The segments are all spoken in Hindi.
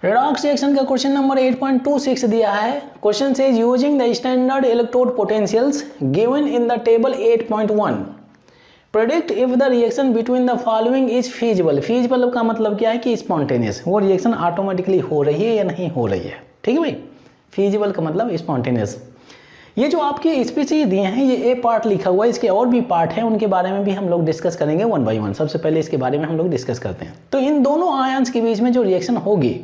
रेडॉक्स रिएक्शन का क्वेश्चन नंबर 8.26 दिया है। क्वेश्चन से using the standard electrode potentials given in the table 8.1 predict if the reaction between the following is feasible. Feasible का मतलब क्या है कि स्पॉन्टेनियस, वो रिएक्शन ऑटोमेटिकली हो रही है या नहीं हो रही है। ठीक है भाई, फीजिबल का मतलब स्पॉन्टेनियस। ये जो आपके स्पीसीज दिए हैं ये ए पार्ट लिखा हुआ है, इसके और भी पार्ट हैं, उनके बारे में भी हम लोग डिस्कस करेंगे वन बाई वन। सबसे पहले इसके बारे में हम लोग डिस्कस करते हैं। तो इन दोनों आयंस के बीच में जो रिएक्शन होगी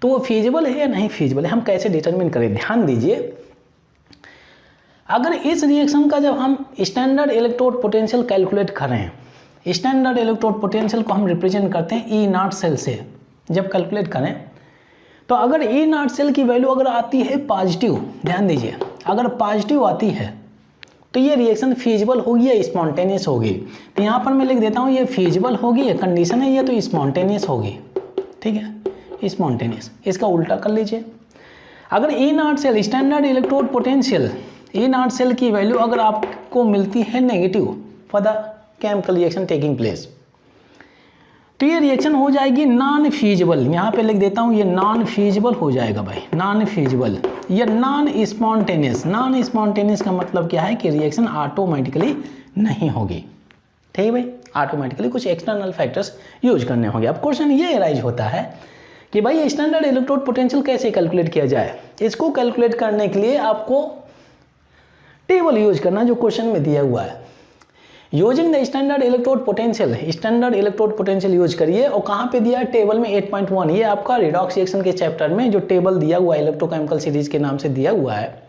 तो वो फीजिबल है या नहीं फीजिबल है, हम कैसे डिटरमिन करें। ध्यान दीजिए, अगर इस रिएक्शन का जब हम स्टैंडर्ड इलेक्ट्रोड पोटेंशियल कैलकुलेट करें, स्टैंडर्ड इलेक्ट्रोड पोटेंशियल को हम रिप्रेजेंट करते हैं ई नॉट सेल से, जब कैलकुलेट करें तो अगर ई नॉट सेल की वैल्यू अगर आती है पॉजिटिव, ध्यान दीजिए अगर पॉजिटिव आती है तो ये रिएक्शन फीजिबल होगी या स्पॉन्टेनियस होगी। तो यहाँ पर मैं लिख देता हूँ ये फीजिबल होगी, ये कंडीशन है, ये तो स्पॉन्टेनियस होगी। ठीक है, स्पॉन्टेनियस। इसका उल्टा कर लीजिए, अगर E naught cell standard electrode potential E naught cell की वैल्यू अगर आपको मिलती है negative for the chemical reaction taking place, तो ये रिएक्शन हो जाएगी नॉन फीजिबल। यहाँ पे लिख देता हूँ ये नॉन फीजिबल हो जाएगा भाई, नॉन फीजिबल या नॉन स्पॉन्टेनियस। नॉन स्पॉन्टेनियस का मतलब क्या है कि रिएक्शन ऑटोमेटिकली नहीं होगी। ठीक है भाई, ऑटोमेटिकली कुछ एक्सटर्नल फैक्टर्स यूज करने होंगे। अब क्वेश्चन ये अराइज होता है कि भाई स्टैंडर्ड इलेक्ट्रोड पोटेंशियल कैसे कैलकुलेट किया जाए। इसको कैलकुलेट करने के लिए आपको टेबल यूज करना जो क्वेश्चन में दिया हुआ है। Using the standard electrode potential, standard electrode potential use करिए। और कहाँ पे दिया है, टेबल में 8.1। ये आपका रिडॉक्स रिएक्शन के चैप्टर में जो टेबल दिया हुआ है इलेक्ट्रोकेमिकल सीरीज के नाम से दिया हुआ है,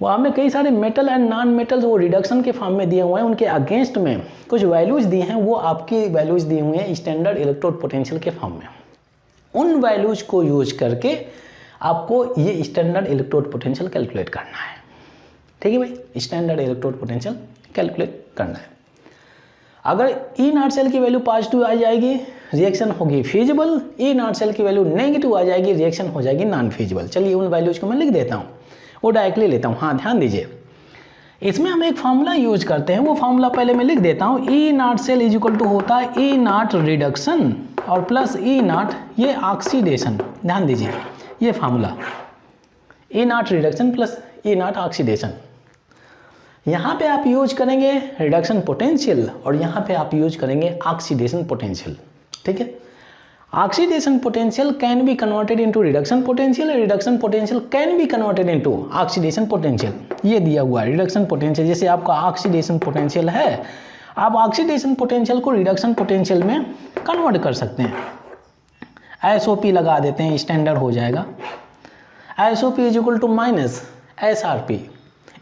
वहाँ में कई सारे मेटल एंड नॉन मेटल्स वो रिडक्शन के फॉर्म में दिए हुए हैं, उनके अगेंस्ट में कुछ वैल्यूज दी हैं, वो आपकी वैल्यूज दी हुई हैं स्टैंडर्ड इलेक्ट्रोड पोटेंशियल के फॉर्म में। उन वैल्यूज को यूज करके आपको ये स्टैंडर्ड इलेक्ट्रोड पोटेंशियल कैलकुलेट करना है। ठीक है भाई, स्टैंडर्ड इलेक्ट्रोड पोटेंशियल कैलकुलेट करना है। अगर ई नॉट सेल की वैल्यू पॉजिटिव आ जाएगी रिएक्शन होगी फीजिबल, ई नॉट सेल की वैल्यू नेगेटिव आ जाएगी रिएक्शन हो जाएगी नॉन फीजिबल। चलिए उन वैल्यूज को मैं लिख देता हूँ, वो डायरेक्टली लेता हूँ। हाँ ध्यान दीजिए, इसमें हम एक फार्मूला यूज करते हैं, वो फार्मूला पहले मैं लिख देता हूँ। E naught cell is equal to होता है ई नॉट रिडक्शन और प्लस ई नॉट ये ऑक्सीडेशन। ध्यान दीजिए ये formula E naught reduction plus E naught oxidation. यहाँ पे आप यूज करेंगे रिडक्शन पोटेंशियल और यहाँ पे आप यूज करेंगे ऑक्सीडेशन पोटेंशियल। ठीक है, oxidation potential can be converted into reduction potential, reduction potential can be converted into oxidation potential. ये दिया हुआ है रिडक्शन पोटेंशियल, जैसे आपका ऑक्सीडेशन पोटेंशियल है, आप ऑक्सीडेशन पोटेंशियल को रिडक्शन पोटेंशियल में कन्वर्ट कर सकते हैं। SOP लगा देते हैं, स्टैंडर्ड हो जाएगा। SOP is equal to minus SRP,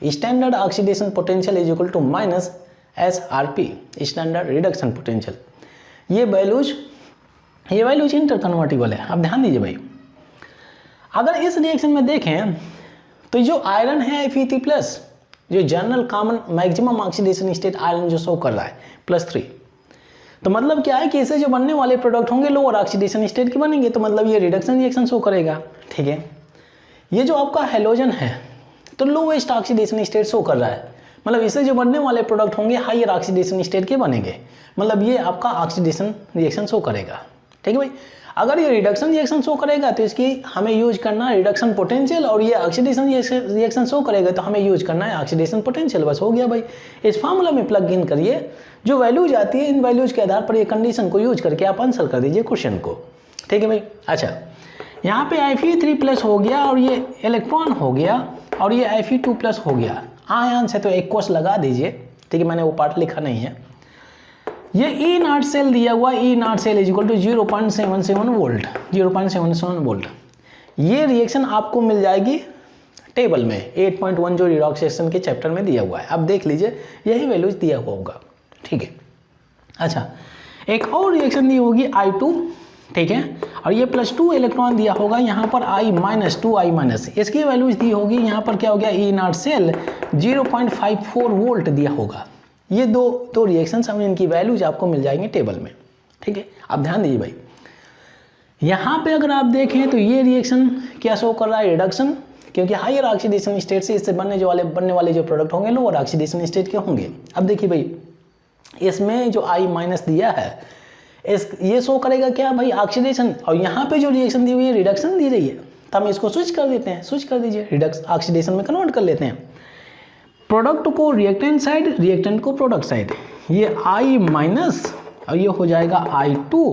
standard oxidation potential is equal to minus SRP, standard reduction potential. ये वैल्यूज इंटर कन्वर्टिबल है। अब ध्यान दीजिए भाई, अगर इस रिएक्शन में देखें तो जो आयरन है Fe3+, जो general common maximum oxidation state iron जो शो कर रहा है +3, तो मतलब क्या है कि इससे जो बनने वाले प्रोडक्ट होंगे लोअर ऑक्सीडेशन स्टेट के बनेंगे, तो मतलब ये रिडक्शन रिएक्शन शो करेगा। ठीक है, ये जो आपका हेलोजन है तो लोवेस्ट ऑक्सीडेशन स्टेट शो कर रहा है, मतलब इससे जो बनने वाले प्रोडक्ट होंगे हायर ऑक्सीडेशन स्टेट के बनेंगे, मतलब ये आपका ऑक्सीडेशन रिएक्शन शो करेगा। ठीक है भाई, अगर ये रिडक्शन रिएक्शन शो करेगा तो इसकी हमें यूज करना है रिडक्शन पोटेंशियल, और ये ऑक्सीडेशन रिएक्शन शो करेगा तो हमें यूज करना है ऑक्सीडेशन पोटेंशियल। बस हो गया भाई, इस फार्मूला में प्लग इन करिए, जो वैल्यूज आती है इन वैल्यूज के आधार पर ये कंडीशन को यूज करके आप आंसर कर दीजिए क्वेश्चन को। ठीक है भाई, अच्छा यहाँ पे Fe3+ हो गया और ये इलेक्ट्रॉन हो गया और ये Fe2+ हो गया। आयन से तो एक कोस लगा दीजिए, ठीक है, मैंने वो पार्ट लिखा नहीं है। ये ई नॉट सेल दिया हुआ, E naught cell is equal to 0.77 volt, 0.77 volt. ये रिएक्शन आपको मिल जाएगी टेबल में 8.1 जो रिडॉक्स रिएक्शन के चैप्टर में दिया हुआ है। अब देख लीजिए यही वैल्यूज दिया हुआ होगा। ठीक है, अच्छा एक और रिएक्शन दी होगी I2, ठीक है, और ये +2 इलेक्ट्रॉन दिया होगा, यहाँ पर I-2I-, इसकी वैल्यूज दी होगी। यहाँ पर क्या हो गया, ई नॉट सेल 0.54 वोल्ट दिया होगा। ये दो रिएक्शंस हम इनकी वैल्यूज आपको मिल जाएंगे टेबल में। ठीक है, अब ध्यान दीजिए भाई, यहाँ पे अगर आप देखें तो ये रिएक्शन क्या शो कर रहा है, रिडक्शन, क्योंकि हायर ऑक्सीडेशन स्टेट से इससे बनने वाले जो प्रोडक्ट होंगे लोअर ऑक्सीडेशन स्टेट के होंगे। अब देखिए भाई, इसमें जो I- दिया है ये शो करेगा क्या भाई, ऑक्सीडेशन, और यहाँ पे जो रिएक्शन दी हुई है रिडक्शन दी रही है, तो हम इसको स्विच कर देते हैं, स्विच कर दीजिए, रिडक्स ऑक्सीडेशन में कन्वर्ट कर लेते हैं। प्रोडक्ट को रिएक्टेंट साइड, रिएक्टेंट को प्रोडक्ट साइड, ये I माइनस और ये हो जाएगा I2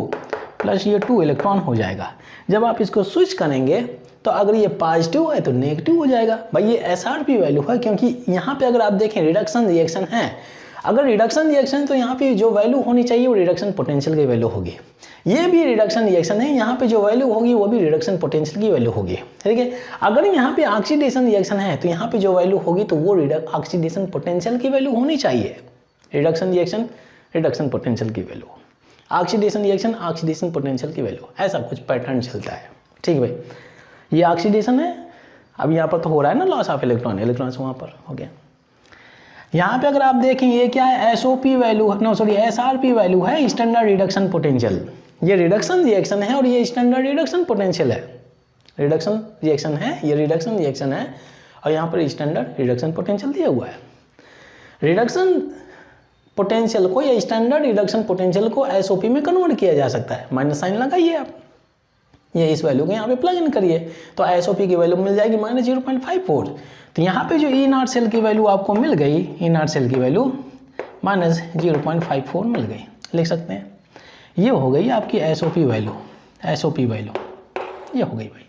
प्लस ये 2 इलेक्ट्रॉन हो जाएगा। जब आप इसको स्विच करेंगे तो अगर ये पॉजिटिव है तो नेगेटिव हो जाएगा। भाई ये SRP वैल्यू है, क्योंकि यहाँ पे अगर आप देखें रिडक्शन रिएक्शन है, अगर रिडक्शन रिएक्शन तो यहाँ पे जो वैल्यू होनी चाहिए वो रिडक्शन पोटेंशियल की वैल्यू होगी। ये भी रिडक्शन रिएक्शन है, यहाँ पे जो वैल्यू होगी वो भी रिडक्शन पोटेंशियल की वैल्यू होगी, ठीक है। अगर यहाँ पे ऑक्सीडेशन रिएक्शन है तो यहाँ पे जो वैल्यू होगी तो वो ऑक्सीडेशन पोटेंशियल की वैल्यू होनी चाहिए। रिडक्शन रिएक्शन, रिडक्शन पोटेंशियल की value, oxidation reaction, oxidation potential की वैल्यू, ऐसा कुछ पैटर्न चलता है, ठीक है भाई। ये ऑक्सीडेशन है, अब यहाँ पर तो हो रहा है ना लॉस ऑफ इलेक्ट्रॉन, इलेक्ट्रॉन्स वहाँ पर हो गया। यहाँ पे अगर आप देखें ये क्या है, SOP value, no sorry SRP value है, स्टैंडर्ड रिडक्शन पोटेंशियल। ये रिडक्शन रिएक्शन है और ये स्टैंडर्ड रिडक्शन पोटेंशियल है। रिडक्शन रिएक्शन है, ये रिडक्शन रिएक्शन है और यहाँ पर स्टैंडर्ड रिडक्शन पोटेंशियल दिया हुआ है। रिडक्शन पोटेंशियल को या स्टैंडर्ड रिडक्शन पोटेंशियल को SOP में कन्वर्ट किया जा सकता है। माइनस साइन लगाइए आप, ये इस वैल्यू को यहाँ पे प्लग इन करिए तो SOP की वैल्यू मिल जाएगी -0.54। तो यहाँ पे जो E0 सेल की वैल्यू आपको मिल गई, E0 सेल की वैल्यू -0.54 मिल गई, लिख सकते हैं। ये हो गई आपकी SOP वैल्यू, SOP वैल्यू ये हो गई भाई।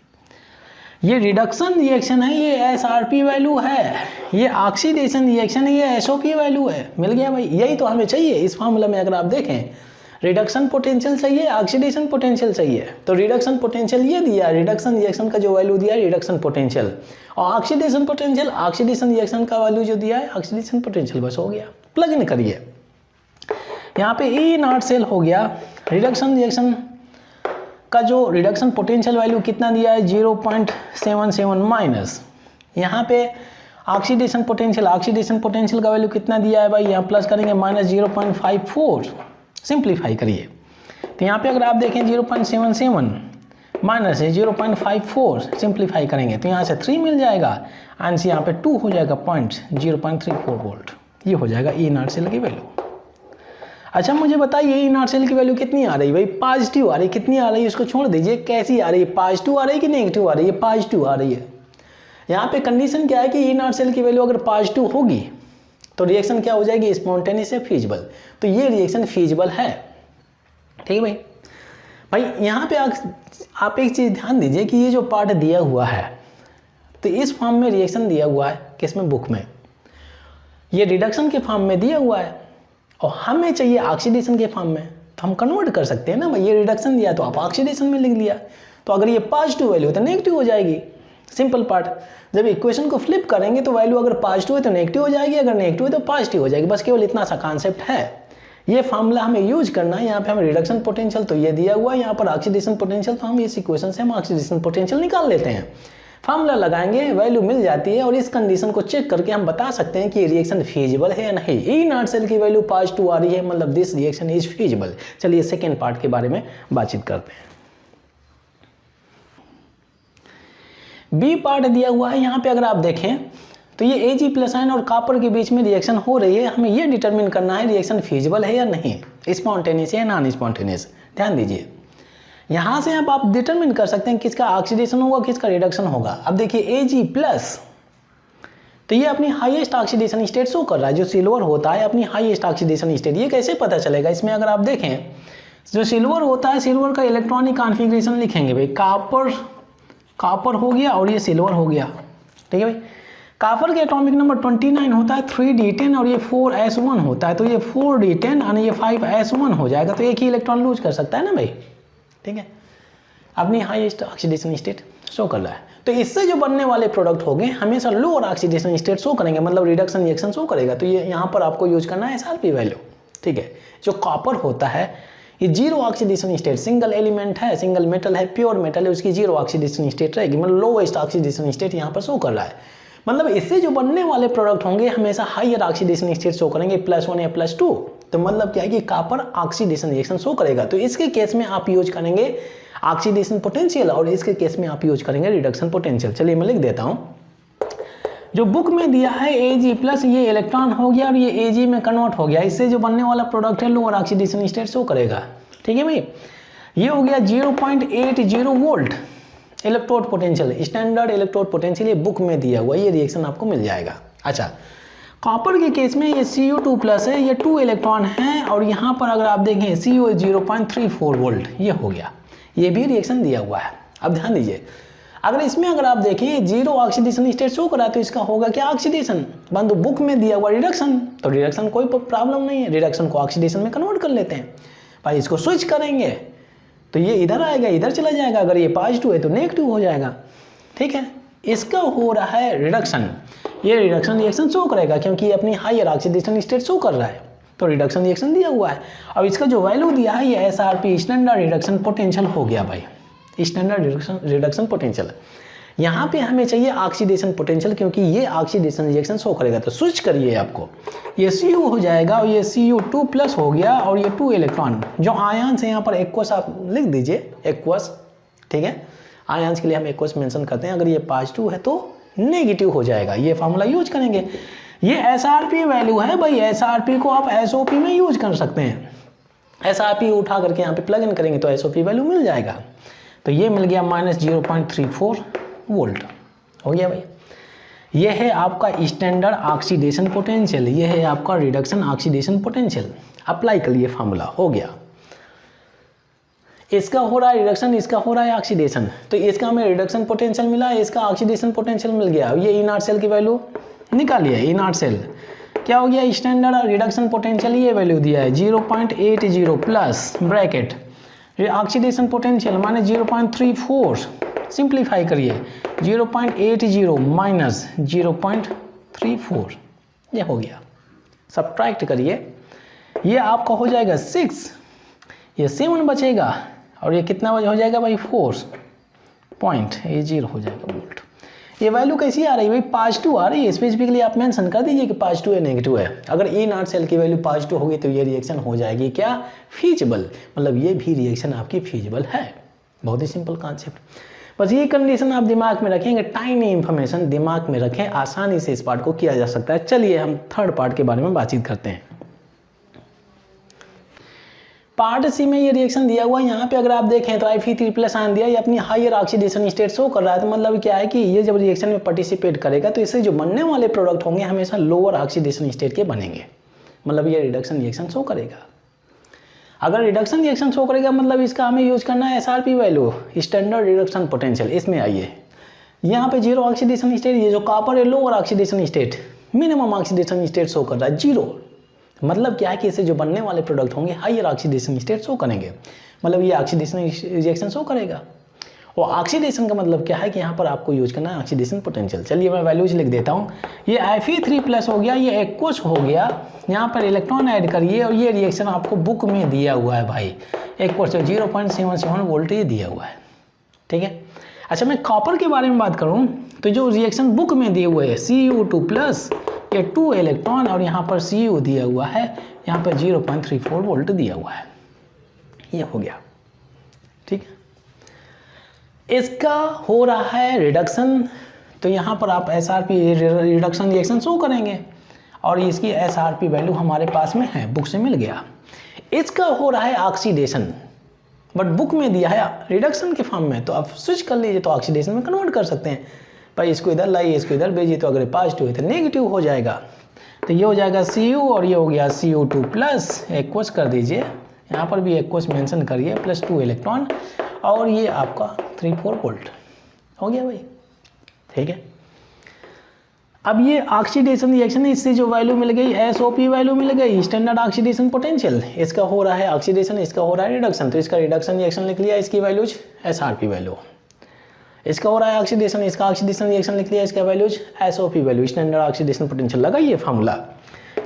ये रिडक्शन रिएक्शन है, ये SRP वैल्यू है, ये ऑक्सीडेशन रिएक्शन है, ये SOP वैल्यू है। मिल गया भाई, यही तो हमें चाहिए इस फार्मूला में। अगर आप देखें रिडक्शन पोटेंशियल चाहिए, ऑक्सीडेशन पोटेंशियल चाहिए, तो रिडक्शन पोटेंशियल ये दिया, रिडक्शन रिएक्शन का जो वैल्यू दिया है रिडक्शन पोटेंशियल, और ऑक्सीडेशन पोटेंशियल, ऑक्सीडेशन रिएक्शन का वैल्यू जो दिया है ऑक्सीडेशन पोटेंशियल। बस हो गया, प्लग इन करिए। यहाँ पे E0 सेल हो गया, रिडक्शन रिएक्शन का जो रिडक्शन पोटेंशियल वैल्यू कितना दिया है 0.77 माइनस, यहाँ पे ऑक्सीडेशन पोटेंशियल, ऑक्सीडेशन पोटेंशियल का वैल्यू कितना दिया है भाई, यहाँ प्लस करेंगे -0.54, सिंप्लीफाई करिए। तो यहाँ पे अगर आप देखें 0.77 माइनस 0.54 सिंप्लीफाई करेंगे तो यहाँ से 3 मिल जाएगा, आंसर यहाँ पे 2 हो जाएगा 0.34 वोल्ट। ये हो जाएगा E0 सेल की वैल्यू। अच्छा मुझे बताइए E0 सेल की वैल्यू कितनी आ रही है भाई, पॉजिटिव आ रही है, कितनी आ रही है इसको छोड़ दीजिए, कैसी आ रही है, पॉजिटिव आ रही है कि नेगेटिव आ रही है, पॉजिटिव आ रही है। यहाँ पे कंडीशन क्या है कि E0 सेल की वैल्यू अगर पॉजिटिव होगी तो रिएक्शन क्या हो जाएगी, स्पॉन्टेनियस या फीजिबल। तो ये रिएक्शन फीजिबल है, ठीक है भाई। भाई यहाँ पे आप एक चीज़ ध्यान दीजिए कि ये जो पार्ट दिया हुआ है तो इस फॉर्म में रिएक्शन दिया हुआ है, किसमें, बुक में, ये रिडक्शन के फॉर्म में दिया हुआ है और हमें चाहिए ऑक्सीडेशन के फॉर्म में, तो हम कन्वर्ट कर सकते हैं ना भाई। ये रिडक्शन दिया तो आप ऑक्सीडेशन में लिख लिया, तो अगर ये पॉजिटिव वैल्यू है तो नेगेटिव हो जाएगी, सिंपल पार्ट। जब इक्वेशन को फ्लिप करेंगे तो वैल्यू अगर पॉजिटिव है तो नेगेटिव हो जाएगी, अगर नेगेटिव है तो पॉजिटिव हो जाएगी। बस केवल इतना सा कॉन्सेप्ट है, ये फार्मूला हमें यूज करना है। यहाँ पे हमें रिडक्शन पोटेंशियल तो ये दिया हुआ है, यहाँ पर ऑक्सीडेशन पोटेंशियल, तो हम इस इक्वेशन से हम ऑक्सीडेशन पोटेंशियल निकाल लेते हैं, फार्मूला लगाएंगे, वैल्यू मिल जाती है और इस कंडीशन को चेक करके हम बता सकते हैं कि रिएक्शन फीजिबल है या नहीं। E0 सेल की वैल्यू पॉजिटिव आ रही है, मतलब दिस रिएक्शन इज फीजिबल। चलिए सेकेंड पार्ट के बारे में बातचीत करते हैं। बी पार्ट दिया हुआ है, यहाँ पे अगर आप देखें तो ये Ag+ आयन और कॉपर के बीच में रिएक्शन हो रही है, हमें ये डिटरमिन करना है रिएक्शन फीजिबल है या नहीं, स्पॉन्टेनियस या नॉन स्पॉन्टेनियस। ध्यान दीजिए, यहाँ से आप डिटरमिन कर सकते हैं किसका ऑक्सीडेशन होगा, किसका रिडक्शन होगा। अब देखिए Ag+, तो ये अपनी हाईएस्ट ऑक्सीडेशन स्टेट शो कर रहा है, जो सिल्वर होता है अपनी हाईएस्ट ऑक्सीडेशन स्टेट। ये कैसे पता चलेगा, इसमें अगर आप देखें जो सिल्वर होता है, सिल्वर का इलेक्ट्रॉनिक कॉन्फ़िगरेशन लिखेंगे भाई, कॉपर हो गया और ये सिल्वर हो गया, ठीक है भाई। कॉपर के एटॉमिक नंबर 29 होता है, 3d10 और ये 4s1 होता है, तो ये 4d10 और ये 5s1 हो जाएगा, तो एक ही इलेक्ट्रॉन लूज कर सकता है ना भाई, ठीक है। अपनी हाईएस्ट ऑक्सीडेशन स्टेट शो कर रहा है, तो इससे जो बनने वाले प्रोडक्ट होंगे हमेशा लोअर ऑक्सीडेशन स्टेट शो करेंगे, मतलब रिडक्शन रिएक्शन शो करेगा। तो ये यहाँ पर आपको यूज करना है SRP वैल्यू, ठीक है। जो कॉपर होता है ये 0 ऑक्सीडेशन स्टेट, सिंगल एलिमेंट है, सिंगल मेटल है, प्योर मेटल है, उसकी 0 ऑक्सीडेशन स्टेट रहेगी, मतलब लोएस्ट ऑक्सीडेशन स्टेट यहाँ पर शो कर रहा है। मतलब इससे जो बनने वाले प्रोडक्ट होंगे हमेशा हाईयर ऑक्सीडेशन स्टेट शो करेंगे, +1 या +2। तो मतलब क्या है कि कॉपर ऑक्सीडेशन रिएक्शन शो करेगा, तो इसके केस में आप यूज करेंगे ऑक्सीडेशन पोटेंशियल और इसके केस में आप यूज करेंगे रिडक्शन पोटेंशियल। चलिए मैं लिख देता हूँ, जो बुक में दिया है Ag+, ये इलेक्ट्रॉन हो गया और ये Ag में कन्वर्ट हो गया, इससे जो बनने वाला प्रोडक्ट है लोअर ऑक्सीडेशन स्टेट शो करेगा, ठीक है भाई, ये हो गया 0.80 volt electrode potential, standard electrode potential, ये बुक में दिया हुआ, ये रिएक्शन आपको मिल जाएगा। अच्छा, कॉपर के केस में ये Cu2+ है, ये 2 इलेक्ट्रॉन है, और यहाँ पर अगर आप देखें Cu 0.34 वोल्ट, ये हो गया, ये भी रिएक्शन दिया हुआ है। अब ध्यान दीजिए, अगर इसमें अगर आप देखें 0 ऑक्सीडेशन स्टेट शो करा, तो इसका होगा क्या, ऑक्सीडेशन। बंधु बुक में दिया हुआ रिडक्शन, तो रिडक्शन कोई प्रॉब्लम नहीं है, रिडक्शन को ऑक्सीडेशन में कन्वर्ट कर लेते हैं भाई। इसको स्विच करेंगे तो ये इधर आएगा, इधर चला जाएगा, अगर ये पॉजिटिव है तो नेगेटिव हो जाएगा। ठीक है, इसका हो रहा है रिडक्शन, ये रिडक्शन रिएक्शन शो करेगा क्योंकि ये अपनी हायर ऑक्सीडेशन स्टेट शो कर रहा है, तो रिडक्शन रिएक्शन दिया हुआ है। अब इसका जो वैल्यू दिया है ये SRP स्टैंडर्ड रिडक्शन पोटेंशियल हो गया भाई, स्टैंडर्ड रिडक्शन पोटेंशियल। यहाँ पे हमें चाहिए ऑक्सीडेशन पोटेंशियल क्योंकि ये ऑक्सीडेशन रिएक्शन शो करेगा, तो स्विच करिए आपको, ये Cu हो जाएगा और ये Cu2+ हो गया, और ये 2 इलेक्ट्रॉन जो आयंस है यहाँ पर एक्वस आप लिख दीजिए, एक्वस। ठीक है, आयंस के लिए हम एक्वस मेंशन करते हैं, अगर ये पॉजिटिव है तो नेगेटिव हो जाएगा, ये फार्मूला यूज करेंगे। ये SRP वैल्यू है भाई, SRP को आप SOP में यूज कर सकते हैं, SRP उठा करके यहाँ पे प्लग इन करेंगे तो SOP वैल्यू मिल जाएगा। तो ये मिल गया -0.34 वोल्ट हो गया भाई। ये है आपका स्टैंडर्ड ऑक्सीडेशन पोटेंशियल, ये है आपका रिडक्शन ऑक्सीडेशन पोटेंशियल। अप्लाई कर लिए फार्मूला, हो गया। इसका हो रहा है रिडक्शन, इसका हो रहा है ऑक्सीडेशन, तो इसका हमें रिडक्शन पोटेंशियल मिला, इसका ऑक्सीडेशन पोटेंशियल मिल गया। ये ई-नॉट सेल की वैल्यू निकालिए, ई-नॉट सेल क्या हो गया, स्टैंडर्ड रिडक्शन पोटेंशियल ये वैल्यू दिया है 0.80 plus bracket oxidation potential -0.34, simplify करिए 0.80 माइनस 0.34, ये हो गया। सब्ट्रैक्ट करिए, ये आपका हो जाएगा 6, ये 7 बचेगा, और ये कितना हो जाएगा भाई 4.80 हो जाएगा वोल्ट। ये वैल्यू कैसी आ रही है भाई, पॉजिटिव आ रही है, स्पेसिफिकली आप मेंशन कर दीजिए कि पॉजिटिव है नेगेटिव है। अगर ई-नॉट सेल की वैल्यू पॉजिटिव होगी तो ये रिएक्शन हो जाएगी क्या, फीजिबल, मतलब ये भी रिएक्शन आपकी फीजिबल है। बहुत ही सिंपल कॉन्सेप्ट, बस ये कंडीशन आप दिमाग में रखेंगे, टाइनी इंफॉर्मेशन दिमाग में रखें, आसानी से इस पार्ट को किया जा सकता है। चलिए हम थर्ड पार्ट के बारे में बातचीत करते हैं। पार्ट सी में ये रिएक्शन दिया हुआ है, यहाँ पे अगर आप देखें तो Fe3+ आयन दिया, ये अपनी हायर ऑक्सीडेशन स्टेट शो कर रहा है, तो मतलब क्या है कि ये जब रिएक्शन में पार्टिसिपेट करेगा तो इससे जो बनने वाले प्रोडक्ट होंगे हमेशा लोअर ऑक्सीडेशन स्टेट के बनेंगे, मतलब ये रिडक्शन रिएक्शन शो करेगा। अगर रिडक्शन रिएक्शन शो करेगा मतलब इसका हमें यूज करना है SRP value, standard reduction potential. इसमें आइए, यहाँ पे 0 ऑक्सीडेशन स्टेट, ये जो कॉपर है lower oxidation state, minimum oxidation state show कर रहा है 0, मतलब क्या है कि इससे जो बनने वाले प्रोडक्ट होंगे हायर ऑक्सीडेशन स्टेट शो करेंगे, मतलब ये ऑक्सीडेशन रिएक्शन शो करेगा। और ऑक्सीडेशन का मतलब क्या है कि यहाँ पर आपको यूज करना है ऑक्सीडेशन पोटेंशियल। चलिए मैं वैल्यूज लिख देता हूँ, ये Fe3+ हो गया, ये एक्वस हो गया, यहाँ पर इलेक्ट्रॉन ऐड करिए, और ये रिएक्शन आपको बुक में दिया हुआ है भाई, एक्वस 0.77 वोल्ट ये दिया हुआ है। ठीक है, अच्छा मैं कॉपर के बारे में बात करूँ तो जो रिएक्शन बुक में दिए हुए है Cu2+, ये 2 इलेक्ट्रॉन, और यहाँ पर Cu दिया हुआ है, यहाँ पर 0.34 वोल्ट दिया हुआ है, ये हो गया। ठीक है, इसका हो रहा है रिडक्शन, तो यहाँ पर आप SRP रिडक्शन रिएक्शन शो करेंगे, और इसकी SRP वैल्यू हमारे पास में है, बुक से मिल गया। इसका हो रहा है ऑक्सीडेशन, बट बुक में दिया है रिडक्शन के फॉर्म में, तो आप स्विच कर लीजिए तो ऑक्सीडेशन में कन्वर्ट कर सकते हैं भाई। इसको इधर लाइए, इसको इधर भेजिए, तो अगर पॉजिटिव है तो नेगेटिव हो जाएगा, तो ये हो जाएगा Cu, और ये हो गया Cu2+, एक्वस कर दीजिए, यहाँ पर भी एक्वस मेंशन करिए, प्लस 2 इलेक्ट्रॉन, और ये आपका 34 वोल्ट हो गया भाई। ठीक है, अब ये ऑक्सीडेशन रिएक्शन है, इससे जो वैल्यू मिल गई SOP वैल्यू मिल गई, स्टैंडर्ड ऑक्सीडेशन पोटेंशियल, इसका हो रहा है ऑक्सीडेशन, इसका हो रहा है रिडक्शन, तो इसका रिडक्शन रिएक्शन लिख लिया, इसकी वैल्यूज SRP वैल्यू, इसका हो रहा है ऑक्सीडेशन, इसका ऑक्सीडेशन रिएक्शन लिख लिया, इसका values SOP value, standard oxidation potential लगाइए फार्मूला।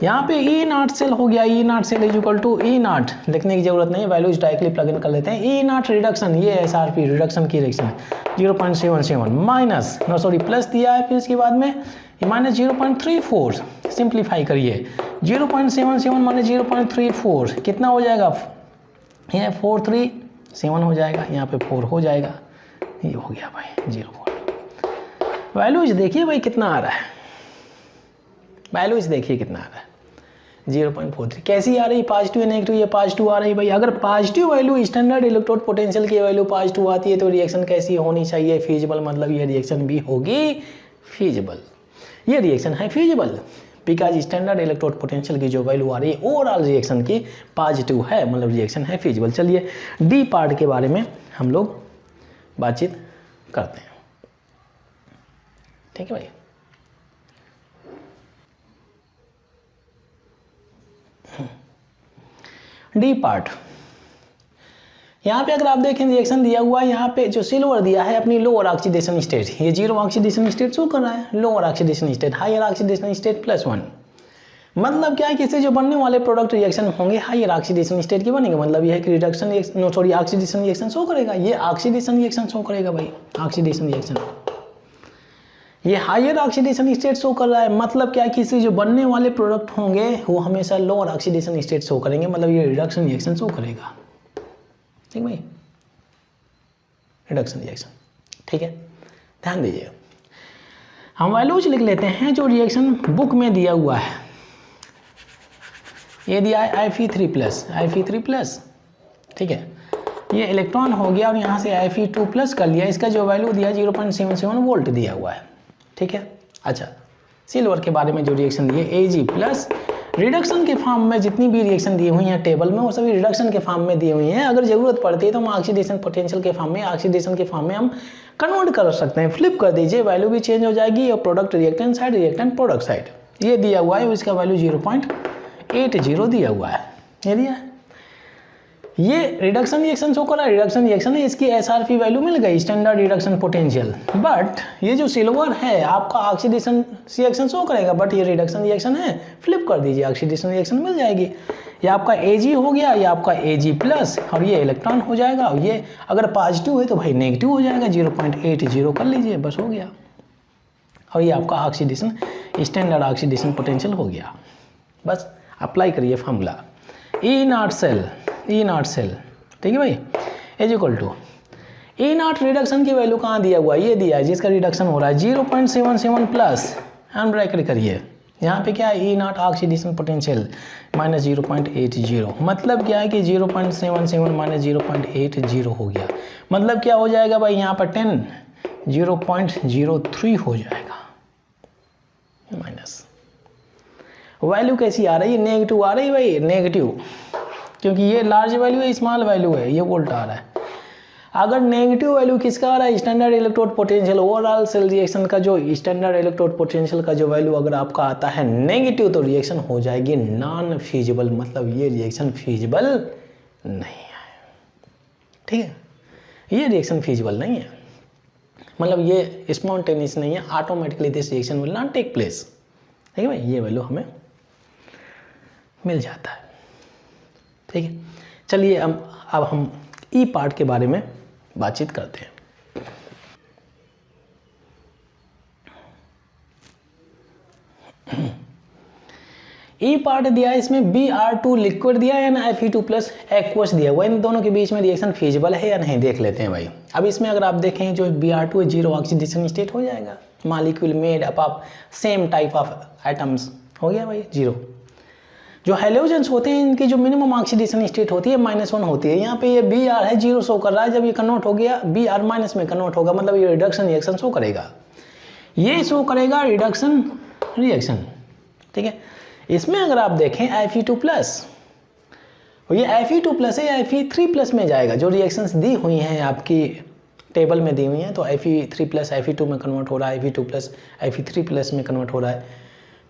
यहाँ पे E0 सेल हो गया, E0 cell is equal to E0, लिखने की जरूरत नहीं, वैल्यूज डायरेक्टली प्लग इन कर लेते हैं। E0 रिडक्शन, ये SRP रिडक्शन की रिएक्शन है 0.77 माइनस प्लस दिया है, फिर इसके बाद में माइनस 0.34, सिंप्लीफाई करिए 0.77 माइनस 0.34 कितना हो जाएगा, ये 437 हो जाएगा, यहाँ पे 4 हो जाएगा, ये हो गया भाई 0 वोल्ट। वैल्यूज देखिए भाई कितना आ रहा है, वैल्यूज देखिए कितना आ रहा है, 0.43। कैसी आ रही, पॉजिटिव या नेगेटिव? ये पॉजिटिव आ रही भाई। अगर positive value standard electrode potential की वैल्यू पॉजिटिव आती है तो रिएक्शन कैसी होनी चाहिए? फीजिबल, मतलब ये रिएक्शन भी होगी फीजिबल। ये रिएक्शन है feasible because standard electrode potential की जो वैल्यू आ रही है ओवरऑल रिएक्शन की पॉजिटिव है, मतलब रिएक्शन है फीजिबल। चलिए डी पार्ट के बारे में हम लोग बातचीत करते हैं, ठीक है भाई। डी पार्ट, यहाँ पे अगर आप देखें रिएक्शन दिया हुआ है, यहाँ पे जो सिल्वर दिया है अपनी लोअर ऑक्सीडेशन स्टेट, ये 0 ऑक्सीडेशन स्टेट शो कर रहा है। Lower oxidation state, higher oxidation state +1, मतलब क्या है कि इससे जो बनने वाले प्रोडक्ट रिएक्शन होंगे हायर ऑक्सीडेशन स्टेट के बनेंगे। मतलब यह है कि रिडक्शन ऑक्सीडेशन रिएक्शन शो करेगा, ये ऑक्सीडेशन रिएक्शन शो करेगा भाई, ऑक्सीडेशन रिएक्शन। ये हायर ऑक्सीडेशन स्टेट शो कर रहा है, मतलब क्या है कि इससे जो बनने वाले प्रोडक्ट होंगे वो हमेशा लोअर ऑक्सीडेशन स्टेट शो करेंगे, मतलब ये रिडक्शन रिएक्शन शो करेगा, ठीक भाई, रिडक्शन रिएक्शन। ठीक है, ध्यान दीजिए। हम वैल्यूज लिख लेते हैं जो रिएक्शन बुक में दिया हुआ है। ये दिया है Fe3+, ठीक है, ये इलेक्ट्रॉन हो गया और यहाँ से Fe2+ कर लिया। इसका जो वैल्यू दिया 0.77 वोल्ट दिया हुआ है, ठीक है। अच्छा, सिल्वर के बारे में जो रिएक्शन दिए Ag+, रिडक्शन के फॉर्म में जितनी भी रिएक्शन दी हुई हैं टेबल में वो सभी रिडक्शन के फॉर्म में दी हुई हैं। अगर जरूरत पड़ती है तो हम ऑक्सीडेशन पोटेंशियल के फॉर्म में, ऑक्सीडेशन के फॉर्म में हम कन्वर्ट कर सकते हैं। फ्लिप कर दीजिए, वैल्यू भी चेंज हो जाएगी और product reactant side, reactant product side. ये दिया हुआ है, इसका वैल्यू 0.80 दिया हुआ है, ये दिया है। ये रिडक्शन रिएक्शन शो कर रहा है, रिडक्शन रिएक्शन है, इसकी SRP वैल्यू मिल गई, स्टैंडर्ड रिडक्शन पोटेंशियल। बट ये जो सिल्वर है आपका ऑक्सीडेशन रिएक्शन शो करेगा, बट ये रिडक्शन रिएक्शन है। फ्लिप कर दीजिए, ऑक्सीडेशन रिएक्शन मिल जाएगी। ये आपका Ag हो गया, ये आपका Ag+ और ये इलेक्ट्रॉन हो जाएगा। और ये अगर पॉजिटिव है तो भाई नेगेटिव हो जाएगा, 0.80 कर लीजिए, बस हो गया। और ये आपका ऑक्सीडेशन, स्टैंडर्ड ऑक्सीडेशन पोटेंशियल हो गया। बस अप्लाई करिए फार्मूला E0 सेल, ठीक है भाई, = E0 रिडक्शन की वैल्यू कहाँ दिया हुआ है? ये दिया है, जिसका रिडक्शन हो रहा है 0.77+ एंड ब्रैकेट करिए। यहाँ पे क्या है? E0 ऑक्सीडेशन पोटेंशियल -0.80, मतलब क्या है कि 0.77 - 0.80 हो गया। मतलब क्या हो जाएगा भाई? यहाँ पर 10 0.03 हो जाएगा माइनस। वैल्यू कैसी आ रही है? नेगेटिव आ रही है भाई, नेगेटिव, क्योंकि ये लार्ज वैल्यू है, स्मॉल वैल्यू है, ये वोल्ट आ रहा है। अगर नेगेटिव वैल्यू किसका आ रहा है? Standard electrode potential, overall cell reaction का जो स्टैंडर्ड इलेक्ट्रोड पोटेंशियल का जो वैल्यू अगर आपका आता है नेगेटिव तो रिएक्शन हो जाएगी नॉन फीजिबल, मतलब ये रिएक्शन फीजिबल नहीं है, ठीक है। ये रिएक्शन फीजिबल नहीं है, मतलब ये स्पॉन्टेनियस नहीं है, automatically this reaction will not take place, ठीक है भाई। ये वैल्यू हमें मिल जाता है, ठीक है। चलिए अब हम ई पार्ट के बारे में बातचीत करते हैं। ई पार्ट दिया है, इसमें Br2 लिक्विड दिया है ना, Fe2+ एक्वस दिया हुआ है। इन दोनों के बीच में रिएक्शन फीजिबल है या नहीं देख लेते हैं भाई। अब इसमें अगर आप देखें जो Br2 है 0 ऑक्सीडेशन स्टेट हो जाएगा, molecule made up of same type of atoms हो गया भाई 0। जो हेलोजेंस होते हैं इनकी जो मिनिमम ऑक्सीडेशन स्टेट होती है -1 होती है। यहाँ पे ये Br है 0 शो कर रहा है, जब ये कन्वर्ट हो गया Br- में कन्वर्ट होगा, मतलब ये रिडक्शन रिएक्शन शो करेगा, ये शो करेगा रिडक्शन रिएक्शन, ठीक है। इसमें अगर आप देखें Fe2+, और ये Fe2+ है, Fe3+ में जाएगा। जो रिएक्शंस दी हुई हैं आपकी टेबल में दी हुई हैं, तो Fe3+ Fe2 में कन्वर्ट हो रहा है, Fe2+ Fe3+ में कन्वर्ट हो रहा है।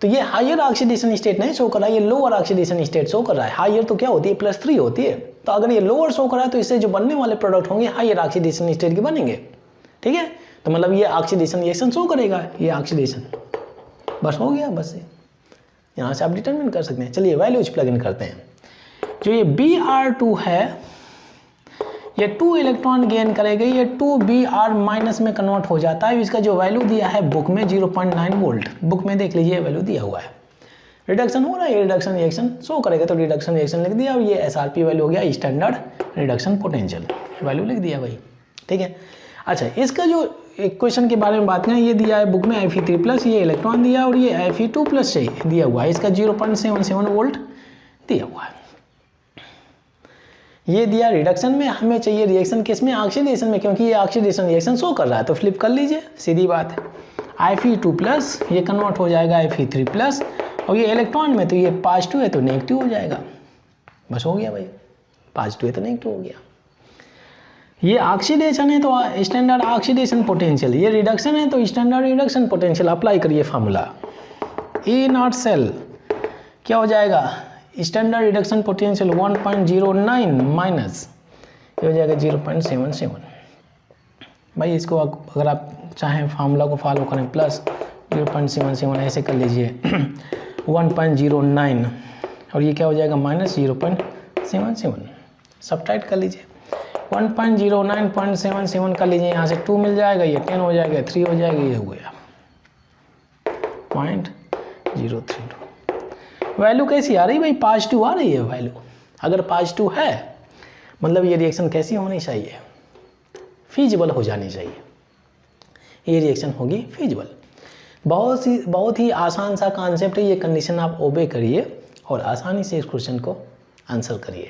तो ये हायर ऑक्सीडेशन स्टेट नहीं शो कर रहा है, ये लोअर ऑक्सीडेशन स्टेट शो कर रहा है। हायर तो क्या होती है? +3 होती है। तो अगर ये लोअर शो कर रहा है तो इससे जो बनने वाले प्रोडक्ट होंगे हायर ऑक्सीडेशन स्टेट के बनेंगे, ठीक है। तो मतलब ये ऑक्सीडेशन रिएक्शन शो करेगा, ये ऑक्सीडेशन, बस हो गया। बस यहाँ से आप डिटरमिन कर सकते हैं। चलिए वैल्यूज प्लग इन करते हैं। जो ये Br2 है ये 2 इलेक्ट्रॉन गेन करेगा, ये 2 Br- में कन्वर्ट हो जाता है। इसका जो वैल्यू दिया है बुक में 0.9 वोल्ट, बुक में देख लीजिए वैल्यू दिया हुआ है। रिडक्शन हो रहा है, रिडक्शन रिएक्शन शो करेगा, तो रिडक्शन रिएक्शन लिख दिया। और ये SRP वैल्यू हो गया स्टैंडर्ड रिडक्शन पोटेंशियल, वैल्यू लिख दिया भाई, ठीक है। अच्छा, इसका जो एक क्वेश्चन के बारे में बात करें, ये दिया है बुक में Fe3+, ये इलेक्ट्रॉन दिया और ये Fe2+ से दिया हुआ है, इसका 0.77 वोल्ट दिया हुआ है। ये दिया रिडक्शन में, हमें चाहिए रिएक्शन किस में, ऑक्सीडेशन में, क्योंकि ये ऑक्सीडेशन रिएक्शन शो कर रहा है तो फ्लिप कर लीजिए, सीधी बात है। Fe2+ ये कन्वर्ट हो जाएगा Fe3+, और ये इलेक्ट्रॉन में तो ये पॉजिटिव है तो नेगेटिव हो जाएगा, बस हो गया भाई, पॉजिटिव है तो नेगेटिव हो गया। ये ऑक्सीडेशन है तो स्टैंडर्ड ऑक्सीडेशन पोटेंशियल, ये रिडक्शन है तो स्टैंडर्ड रिडक्शन पोटेंशियल। अप्लाई करिए फार्मूला, ए नॉट सेल क्या हो जाएगा, स्टैंडर्ड रिडक्शन पोटेंशियल 1.09 माइनस ये हो जाएगा 0.77। भाई इसको अगर आप चाहें फार्मूला को फॉलो करें प्लस 0.77 ऐसे कर लीजिए 1.09 और ये क्या हो जाएगा माइनस 0.77, सब्ट्रैक्ट कर लीजिए 1.09.77 कर लीजिए, यहाँ से 2 मिल जाएगा, ये 10 हो जाएगा, 3 हो जाएगा, ये हो गया 0.032। वैल्यू कैसी आ रही भाई, पॉजिटिव आ रही है वैल्यू। अगर पॉजिटिव है मतलब ये रिएक्शन कैसी होनी चाहिए, फीजिबल हो जानी चाहिए, ये रिएक्शन होगी फीजिबल। बहुत ही आसान सा कॉन्सेप्ट है, ये कंडीशन आप ओबे करिए और आसानी से इस क्वेश्चन को आंसर करिए।